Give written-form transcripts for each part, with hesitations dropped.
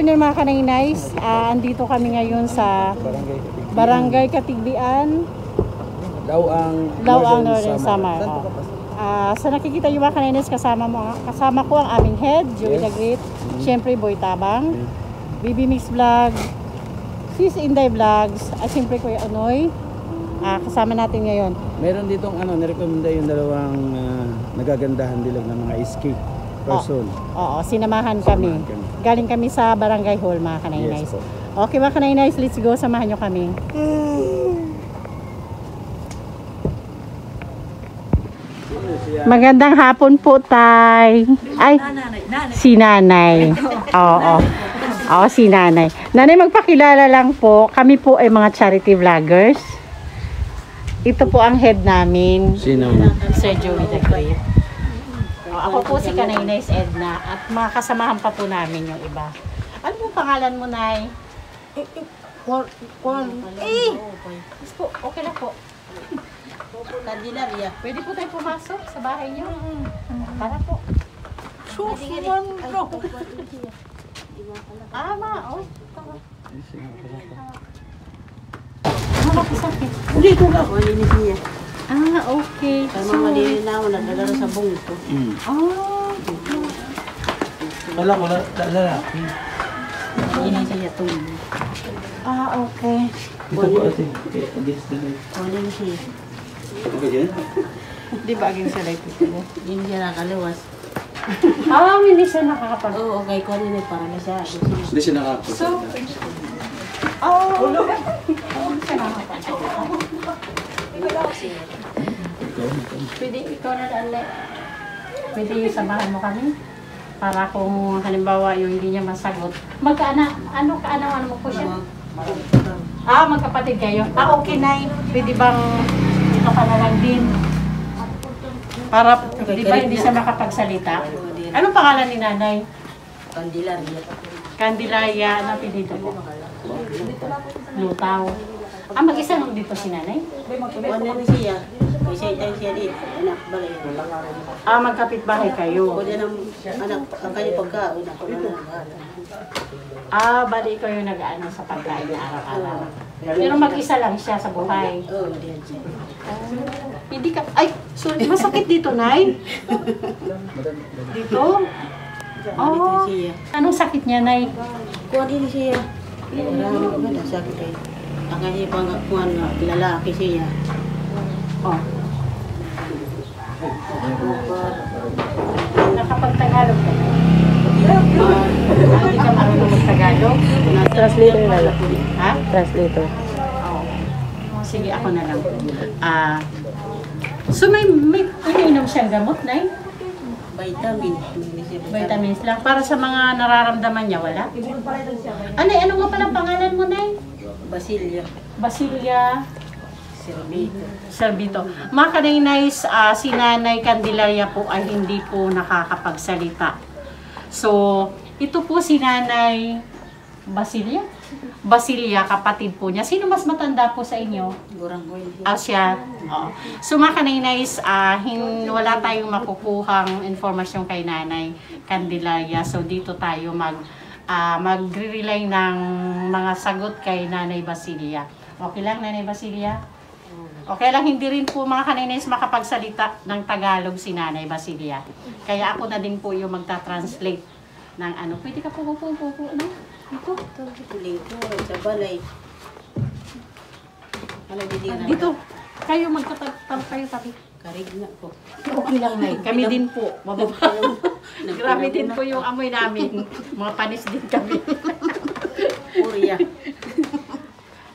afternoon mga kanay-nice. Andito kami ngayon sa Barangay Katigbian. Laoang Northern Samar. Sa nakikita yung mga kanay-nice, kasama ko ang aming head, Joey the Great. Siyempre, Boy Tabang. BB Mix Vlog. Sis Inday Vlogs. At siyempre, Kuya Onoy. Kasama natin ngayon. Meron ditong nirekomenda yung dalawang nagagandahan dilag ng mga ski person. Oo, sinamahan kami. Galing kami sa Barangay Hall mga kanay-nice. Yes, okay mga kanay-nice, let's go. Samahan nyo kami. Magandang hapon po, Tay. Ay, si Nanay. Oo. Oo, si Nanay. Nanay, magpakilala lang po. Kami po ay mga charity vloggers. Ito po ang head namin. Sino? Sir Joey the Great. Ako po si Kanay-nice Edna at makasamahan pa po namin yung iba. Ano po pangalan mo, Nay? Okay na po. Candelaria. Pwede po tayo pumasok sa bahay niyo. Para po. Ma. Hindi ko ba? Wala ni siya. Okay. Kaya mamadili na ako, nagdadala sa bungko. Wala ko lalaki. Hindi siya tuloy. Okay. Dito po ate. Against the light. Wala ni siya. Okay dyan? Di ba aging sa light ito mo? Hindi siya nakaliwas. Hindi siya nakakapag... Oo, okay ko rin para na siya. Hindi siya nakakapag. So, hindi siya nakakapag. Pwede ikaw na dali. Pwede samahan mo kami. Para kung halimbawa yung hindi niya masagot. Kaano mo po siya? Magkapatid kayo. Okay, Nay. Pwede bang ito ka na lang din? Para, di ba hindi siya makapagsalita? Anong pangalan ni Nanay? Candelaria. Candelaria. Ano pinito po? Lutaw. Mag-isa lang dito si Nanay? Wala ni siya. May siya dito. Anak, balay. Magkapit-bahay kayo. Pwede ng anak, ang kanya pagkain. Ako na naghahala. Bali ikaw yung nag-ano sa pagkain na araw-araw. Pero mag-isa lang siya sa buhay. Oo, diyan siya. Hindi ka... Ay! Sorry, masakit dito, Nay? Dito? Dito siya. Anong sakit niya, Nay? Kuha din siya. Marami ko na sakit eh. Ang kanya pangkuhan na lalaki siya. Nakapag-Tagalog ka? Hindi ka marunong mag-Tagalog? Translator na lang. Ha? Translator. Sige, ako na lang. So may iniinom siyang gamot, Nay? Vitamin. Vitamins lang. Para sa mga nararamdaman niya, wala? Ano nga palang pangalan mo, Nay? Basilia. Basilia Servito. Servito. Mga kanay-nice, si Nanay Candelaria po ay hindi po nakakapagsalita. So, ito po si Nanay Basilia, kapatid po niya. Sino mas matanda po sa inyo? Guranggoy. Siya. So mga kanay-nice, wala tayong makukuhang informasyon kay Nanay Candelaria. So dito tayo magre-relay ng mga sagot kay Nanay Basilia. Okay lang, Nanay Basilia? Okay lang, hindi rin po mga kanay-nice makapagsalita ng Tagalog si Nanay Basilia. Kaya ako na din po yung magta-translate ng ano. Pwede ka po, no? Dito. Dito, sa balay. Dito. Kayo magtatag kayo tapi. Karig na po. Okay lang, Nay. Kami din po. Grabe din po yung amoy namin. Mga panis din kami. Purya.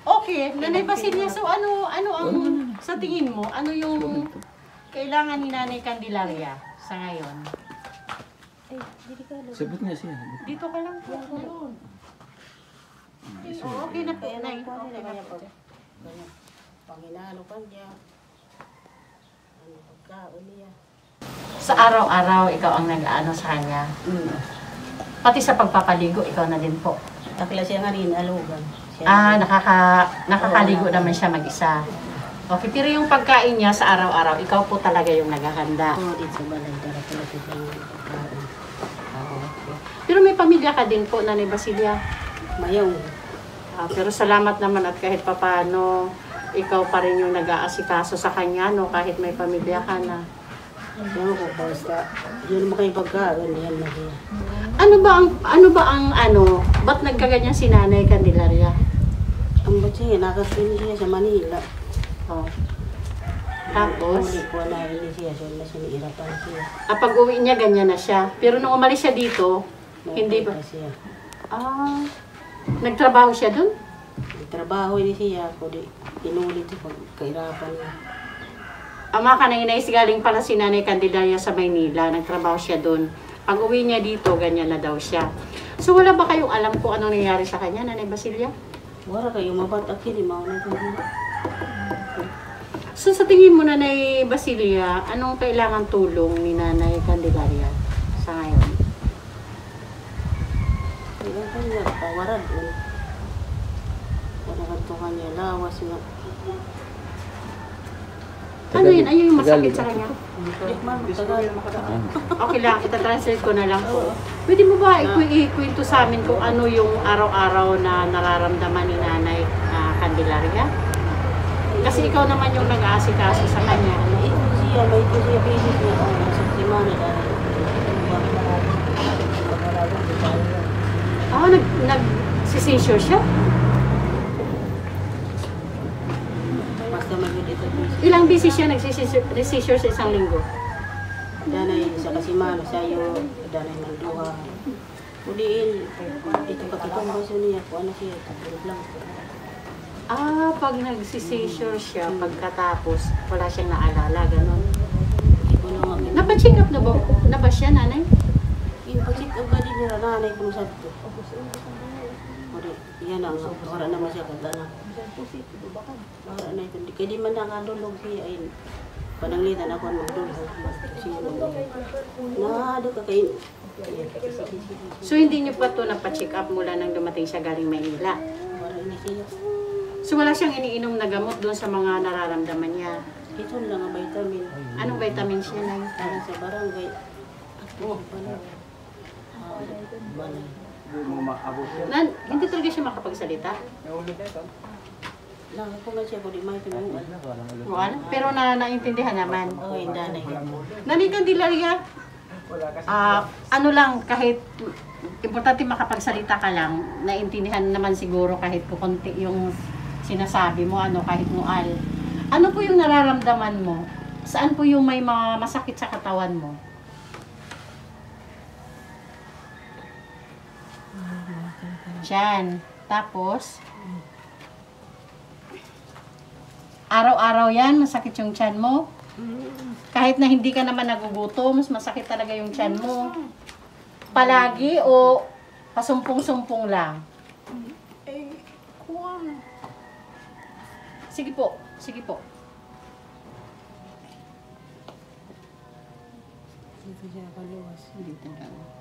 Okay, Nanay Basilia, so ano ang sa tingin mo? Ano yung kailangan ni Nanay Candelaria sa ngayon? Sagot niya siya. Dito ka lang po. Okay na po, Nay. Panginano pa niya. Ano pagkaon niya. Sa araw-araw, ikaw ang nag-ano sa kanya. Pati sa pagpapaligo, ikaw na din po. Takla siya nga rin, alugan. Nakakaligo naman siya mag-isa. Okay, pero yung pagkain niya sa araw-araw, ikaw po talaga yung naghahanda. Oo, dito sa balay. Pero may pamilya ka din po, Nanay Basilia. Mayaw. Pero salamat naman at kahit papano, ikaw pa rin yung nag-aasikaso sa kanya, no? Kahit may pamilya ka na. Yan ko, basta. Yun naman kayo pagkain, yan na siya. Ba't nagkaganyan si Nanay Candelaria? Ang ba't siya, nakasin siya sa Manila. Oh. Tapos, Hindi ko na rin siya, so na siya nairapan siya. pag uwi niya, ganyan na siya. Pero nung umalis siya dito, hindi ba? Siya. Nagtrabaho siya dun? Trabaho ini siya, kundi inulit ito pag kahirapan niya. Ama ka na inais, galing pala si Nanay Candelaria sa Maynila. Nagtrabaho siya dun. Pag uwi niya dito, ganyan na daw siya. So wala ba kayong alam kung anong nangyari sa kanya, Nanay Basilia? Wala kayo mabatak yun, mauna ito. So sa tingin mo, Nanay Basilia, anong kailangan tulong ni Nanay Candelaria sa ngayon? Kailan kanya, tawaran. Wala ka kanya, lawas nga. Ano yun? Ano yung masakit sa kanya? Tagalog. Okay lang, itatranslate ko na lang po. Pwede mo ba ikwento sa amin kung ano yung araw-araw na nararamdaman ni Nanay Candelaria? Kasi ikaw naman yung nag-aasikaso sa kanya. Ito siya, may ito siya basic niya. Sa simana dahil. Nag-seizure siya? Basta may ito. Ilang beses siya nag-seizure sa isang linggo? Danay sa kasimana, sayo, danay ng duha. Uliin, ito kakitong baso niya, kung ano siya, tapos lang. Pag nag-seizure siya, pagkatapos, wala siyang naalala, gano'n. Napacheck up na ba siya, Nanay? Ipacheck up ba din nila nanay kung sabi ko. Yan ang para naman siya katana. Para na ito, kaya di man nakadulog siya ay pananglitan ako ang magdulog. Nahado ka kayo. So hindi niyo pa ito napacheck up mula nang dumating siya galing Maynila? Para ini siya. So wala siyang iniinom na gamot doon sa mga nararamdaman niya? Ito lang ang vitamin. Anong vitamin siya, Nay? Para sa barangay. Ako pala. Balay. Hindi talaga siya makapagsalita? Ako nga siya, kung di may tinungan. Wala. Pero naintindihan naman. Oo, hindi na yun. Nanay Candelaria, ano lang, kahit importante makapagsalita ka lang, naintindihan naman siguro kahit kukunti yung sinasabi mo, kahit mual. Ano po yung nararamdaman mo? Saan po yung may mga masakit sa katawan mo? Diyan. Tapos, araw-araw yan, masakit yung tiyan mo. Kahit na hindi ka naman nagugutom, mas masakit talaga yung tiyan mo. Palagi o pasumpong-sumpong lang? Sige po, sige po. Dito siya kaluwas. Dito lang.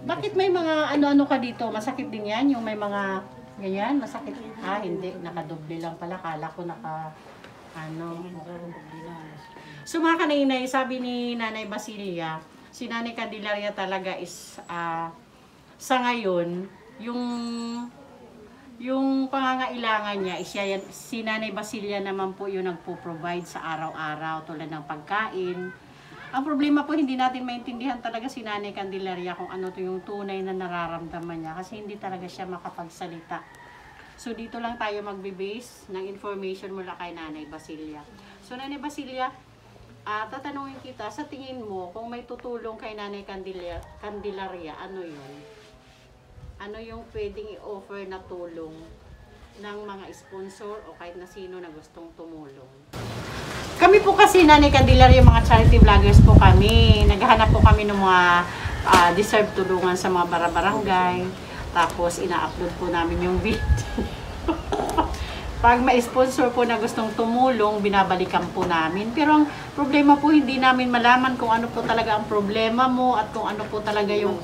Bakit may mga ano-ano ka dito? Masakit din yan? Yung may mga ganyan? Masakit? Hindi. Nakadoble lang pala. Kala ko So mga kanainay, sabi ni Nanay Basilia, si Nanay Candelaria talaga is, sa ngayon, yung pangangailangan niya, si Nanay Basilia naman po yung nagpo-provide sa araw-araw tulad ng pagkain. Ang problema po, hindi natin maintindihan talaga si Nanay Candelaria kung ano to yung tunay na nararamdaman niya kasi hindi talaga siya makapagsalita. So dito lang tayo magbe-base ng information mula kay Nanay Basilia. So Nanay Basilia, tatanungin kita, sa tingin mo, kung may tutulong kay Nanay Candelaria, ano yun? Ano yung pwedeng i-offer na tulong ng mga sponsor o kahit na sino na gustong tumulong? Kami po kasi, Nanay Candelaria, mga charity vloggers po kami. Naghahanap po kami ng mga deserve tulungan sa mga barangay. Tapos, ina-upload po namin yung video. Pag may sponsor po na gustong tumulong, binabalikan po namin. Pero ang problema po, hindi namin malaman kung ano po talaga ang problema mo at kung ano po talaga yung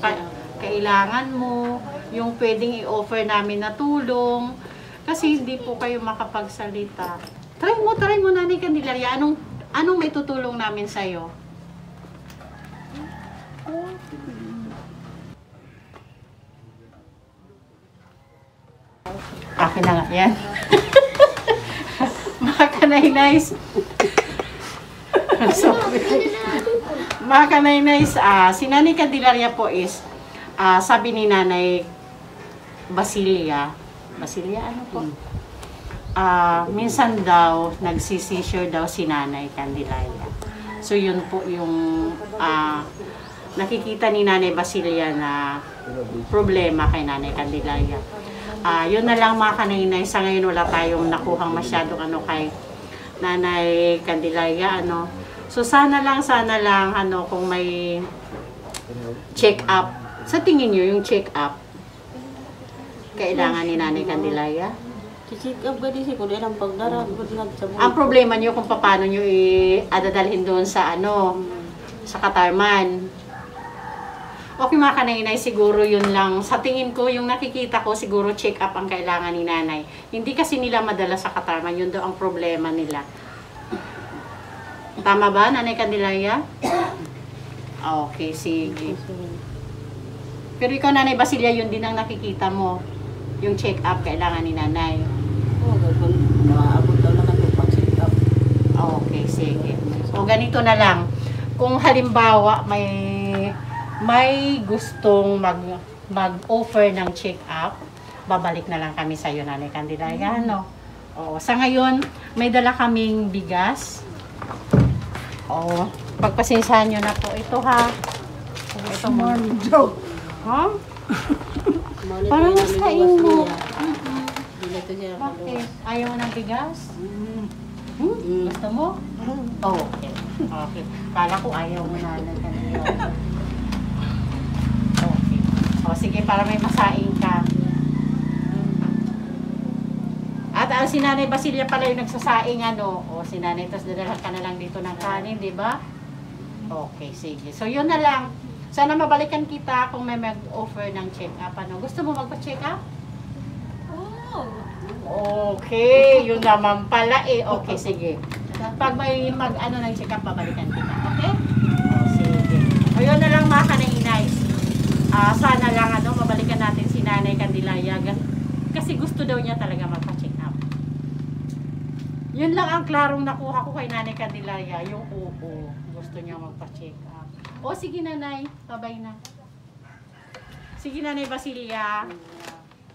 kailangan mo, yung pwedeng i-offer namin na tulong. Kasi hindi po kayo makapagsalita. Try mo, Nanay Candelaria. Anong may tutulong namin sa'yo? Akin na nga yan. Mga kanay-nice. Mga kanay-nice, si Nanay Candelaria po is, sabi ni Nanay Basilia, ano po? Minsan daw, nagsisisure daw si Nanay Candelaria. So yun po yung nakikita ni Nanay Basilia na problema kay Nanay Candelaria. Yun na lang mga kanay-nice, sa ngayon wala tayong nakuhang masyadong kay Nanay Candelaria, So sana lang kung may check up. Sa tingin niyo yung check up kailangan ni Nanay Candelaria? Check up gani si kundi ang pagdara Ang problema niyo kung paano niyo i-adadalhin doon sa sa Katarman. Okay mga kanay-nay, siguro yun lang. Sa tingin ko, yung nakikita ko, siguro check up ang kailangan ni Nanay. Hindi kasi nila madala sa Katarman, yun daw ang problema nila. Tama ba, Nanay Candelaria? Okay, sige. Pero ikaw, Nanay Basilia, yun din ang nakikita mo. Yung check up kailangan ni Nanay. Oo, maabot daw na kami pag-check up. Okay, sige. O ganito na lang. Kung halimbawa may gustong mag-offer ng check-up, babalik na lang kami sa iyo, Nanay Candelaria, Oo, sa ngayon, may dala kaming bigas. Oo, pagpasensyahan nyo na po. Ito ha. Ito mo. Ha? Parang masain mo. Bakit? Ayaw mo ng bigas? Gusto mo? Oh, okay. Okay. Kala ko ayaw mo na lang kanina. Okay. O sige, para may masaing ka. At si Nanay Basilia pala yung nagsasaing O si Nanay, tapos dadalan ka na lang dito ng kanin, di ba? Okay, sige. So yun na lang. Sana mabalikan kita kung may mag-offer ng check-up. Gusto mo magpa-check up? Okay, yun naman pala Okay, sige. Pag may ng check-up, babalikan kita. Okay? O, sige. O, yun na lang mga kanay-nice. Sana lang, mabalikan natin si Nanay Candelaria. Kasi gusto daw niya talaga magpa-check up. Yun lang ang klarong nakuha ko kay Nanay Candelaria. Yung gusto niya magpa-check up. O, sige Nanay. Bye-bye na. Sige Nanay Basilia.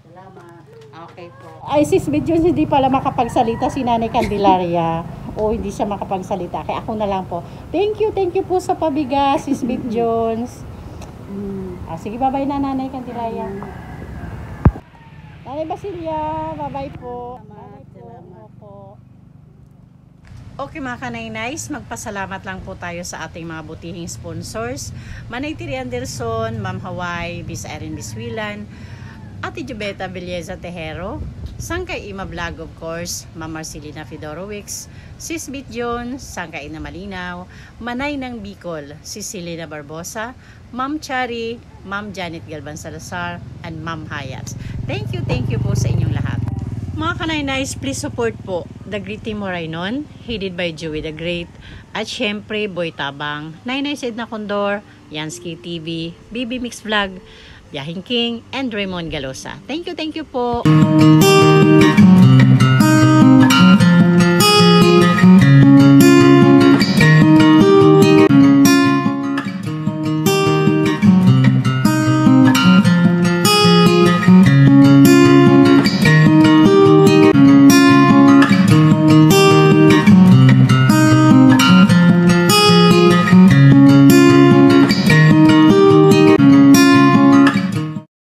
Salamat. Okay po. Ay, sis Jones, hindi pala makapagsalita si Nanay Candelaria. O, hindi siya makapagsalita. Kaya ako na lang po. Thank you po sa pabigas, sis Jones. Sige, bye-bye na Nanay Candelaria. Nanay Basilia, bye-bye po. Salamat po. Okay mga kanay-nice, magpasalamat lang po tayo sa ating mga butihing sponsors. Manay Tiri Anderson, Ma'am Hawaii, Bis Erin Biswilan, Ate Jubeta Belleza Tejero, Sangkay Ima Vlog of course, Ma'am Marcelina Fedorowicz, Sis Bit Jones, Sangkay na Malinaw, Manay ng Bicol, Sis Selena Barbosa, Ma'am Chari, Ma'am Janet Galvan Salazar, and Ma'am Hayats. Thank you po sa inyong lahat. Mga kanay-nice, please support po The Great Team Moraynon, headed by Joey the Great, at syempre Boy Tabang, Nainay Sid na Condor, Yansky TV, BB Mix Vlog, Yahing King, and Raymond Galosa. Thank you po.